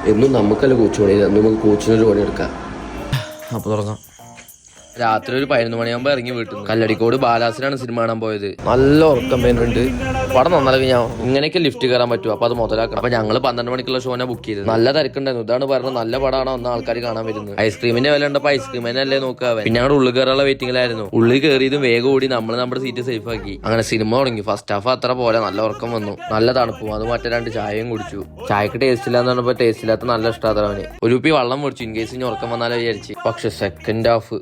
എന്നും നമുക്കല്ല കോച്ച് പണി, എന്നും നമുക്ക് കോച്ചിനൊരു പണിയെടുക്കാം. അപ്പോൾ തുടങ്ങാം. രാത്രി ഒരു 11 മണിയാകുമ്പോൾ ഇറങ്ങി വീട്ടിൽ നിന്ന് കല്ലടിക്കോട് ബാലാസിനാണ് സിനിമ കാണാൻ പോയത്. നല്ല ഉറക്കം വരുന്നുണ്ട്. പടം നന്നായി ഞാൻ ഇങ്ങനെയൊക്കെ ലിഫ്റ്റ് കയറാൻ പറ്റും, അപ്പൊ അത് മുതലാക്കണം. അപ്പൊ ഞങ്ങൾ 12 മണിക്കുള്ള ഷോനെ ബുക്ക് ചെയ്തത്. നല്ല തിരക്കുണ്ടായിരുന്നു. ഇതാണ് പറഞ്ഞത്, നല്ല പടമാണോ ഒന്ന് ആൾക്കാർ കാണാൻ വരുന്നത്. ഐസ്ക്രീമിന്റെ വില ഉണ്ടപ്പോ ഐസ്ക്രീമിനെ അല്ലേ നോക്കുക. പിന്നെ ഞങ്ങളുടെ ഉള്ളിൽ കയറാനുള്ള വെയിറ്റിംഗിലായിരുന്നു. ഉള്ളിൽ കയറിയതും വേഗം ഓടി നമ്മൾ നമ്മുടെ സീറ്റ് സേഫ് ആക്കി. അങ്ങനെ സിനിമ തുടങ്ങി. ഫസ്റ്റ് ഹാഫ് അത്ര പോലെ നല്ല ഉറക്കം വന്നു, നല്ല തണുപ്പും. അത് മറ്റേ 2 ചായയും കുടിച്ചു. ചായക്ക് ടേസ്റ്റ് ഇല്ലാന്ന് പറഞ്ഞപ്പോ ടേസ്റ്റ് ഇല്ലാത്ത നല്ല ഇഷ്ടമാണ് അവന്. ഒരു കുപ്പി വെള്ളം മേടിച്ചു ഇൻ കേസ് ഇനി ഉറക്കം വന്നാലോ വിചാരിച്ച്. പക്ഷെ സെക്കൻഡ് ഹാഫ്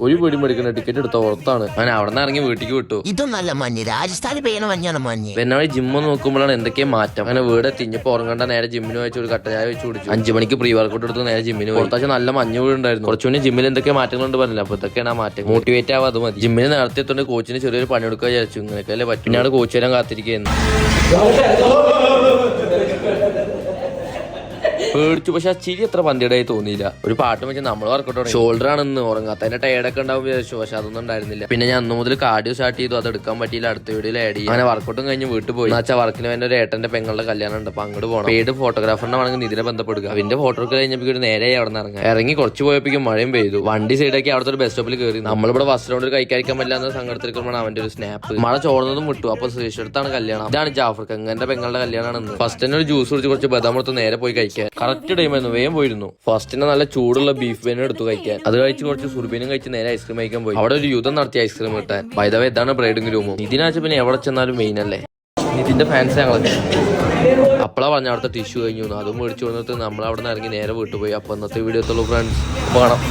ഒരു വീടും എടുക്കുന്ന ടിക്കറ്റ് എടുത്ത പുറത്താണ്. അങ്ങനെ അവിടെ നിന്ന് ഇറങ്ങി വീട്ടിലേക്ക് വിട്ടു. ഇതും നല്ല മഞ്ഞ്, രാജസ്ഥാനിൽ പെയ്യണ മഞ്ഞാണ് മഞ്ഞ്. പിന്നെ ജിമ്മ് നോക്കുമ്പോഴാണ് എന്തൊക്കെയാ മാറ്റം. അങ്ങനെ വീട് എത്തിഞ്ഞപ്പോ ഉറങ്ങണ്ട നേരെ ജിമ്മിന് വെച്ച് ഒരു കട്ട ചായ വെച്ച് കുടിച്ചു. 5 മണിക്ക് പ്രീ വർക്കൗട്ട് എടുത്ത് നേരെ ജിമ്മിന് പോയി. കുറച്ചാൽ നല്ല മഞ്ഞ് വീടുണ്ടായിരുന്നു. കുറച്ചുകൂടി ജിമ്മിൽ എന്തൊക്കെ മാറ്റങ്ങളുണ്ട് പറഞ്ഞില്ല. അപ്പൊ ഇതൊക്കെയാണ് ആ മാറ്റം. മോട്ടിവേറ്റ് ആവാ അത് മതി. ജിമ്മിന് നേരത്തെ എത്തോണ്ട് കോച്ചിന് ചെറിയൊരു പണിയെടുക്കുക വിചാരിച്ചു. ഇങ്ങനെയൊക്കെ അല്ലേ പറ്റും. പിന്നെയാണ് കോച്ച് വരാൻ കാത്തിരിക്കുന്നു. പേടിച്ചു. പക്ഷെ ആ ചിരി അത്ര പന്തിയുടെയായി തോന്നിയില്ല. ഒരു പാട്ട് വെച്ചാൽ നമ്മൾ വർക്കൗട്ട് ഷോൾഡർ ആണെന്ന് ഉറങ്ങാത്തതിന്റെ ടയർഡൊക്കെ ഉണ്ടാവും വിചാരിച്ചു. പക്ഷെ അതൊന്നും ഉണ്ടായിരുന്നില്ല. പിന്നെ ഞാൻ അന്ന് മുതൽ കാർഡിയോ സ്റ്റാർട്ട് ചെയ്തു. അത് എടുക്കാൻ പറ്റിയില്ല. അടുത്ത വീഡിയോയിൽ ആഡ് ചെയ്യും. അങ്ങനെ വർക്കൗട്ടും കഴിഞ്ഞ് വീട്ടിൽ പോയി. വെച്ചാൽ വർക്കിന് വേണ്ടി ഒരു ഏട്ടന്റെ പെങ്ങളുടെ കല്യാണം ഉണ്ട്. അപ്പൊ അങ്ങോട്ട് പോകണം. പെയ്ഡ് ഫോട്ടോഗ്രാഫറിനെ വേണമെങ്കിൽ ഇതിനെ ബന്ധപ്പെടുക. അവന്റെ ഫോട്ടോ ഒക്കെ കഴിഞ്ഞപ്പോൾ ഒരു നേരെ അവിടെ നിന്ന് ഇറങ്ങി കുറച്ച് പോയപ്പോഴും മഴയും പെയ്തു. വണ്ടി സൈഡാക്കി അവിടുത്തെ ഒരു ബസ് സ്റ്റോപ്പിൽ കയറി. നമ്മളിവിടെ ബസ് റൗണ്ടിൽ കഴിക്കാൻ പറ്റില്ല എന്ന സങ്കടത്തിലേക്കുമ്പോൾ അവന്റെ ഒരു സ്നാപ്പ്. മഴ ചോർന്നതും വിട്ടു. അപ്പൊ ശ്രീഷടുത്താണ് കല്യാണം. ഇതാണ് ജാഫർ കങ്ങന്റെ പെങ്ങളുടെ കല്യാണമാണ്. ഫസ്റ്റ് തന്നെ ഒരു ജ്യൂസ് കുടിച്ച് കുറച്ച് ബദാം എടുത്ത് നേരെ പോയി കഴിക്കാൻ. കറക്റ്റ് ടൈമായിരുന്നു. വേഗം പോയിരുന്നു. ഫസ്റ്റിന് നല്ല ചൂടുള്ള ബീഫ് ബേനും എടുത്തു കഴിക്കാൻ. അത് കഴിച്ച് കുറച്ച് സുർബീനും കഴിച്ച് നേരെ ഐസ്ക്രീം കഴിക്കാൻ പോയി. അവിടെ ഒരു യുദ്ധം നടത്തി ഐസ്ക്രീം കിട്ടാൻ. വൈദവ ഇതാണ് ബ്രൈഡിംഗ് റൂമും. ഇതിനാച്ച പിന്നെ എവിടെ ചെന്നാലും മെയിൻ അല്ലേ. ഇതിന്റെ ഫാൻസ് ഞങ്ങളൊക്കെ അപ്പളാ പറഞ്ഞ അവിടുത്തെ ടിഷ്യൂ കഴിഞ്ഞു. അതും മേടിച്ചു കൊടുത്തിട്ട് നമ്മൾ അവിടെ നിന്ന് ഇറങ്ങി നേരെ വീട്ടിൽ പോയി. അപ്പൊ ഇന്നത്തെ വീഡിയോത്തുള്ളൂ ഫ്രണ്ട്സ്. കാണാം.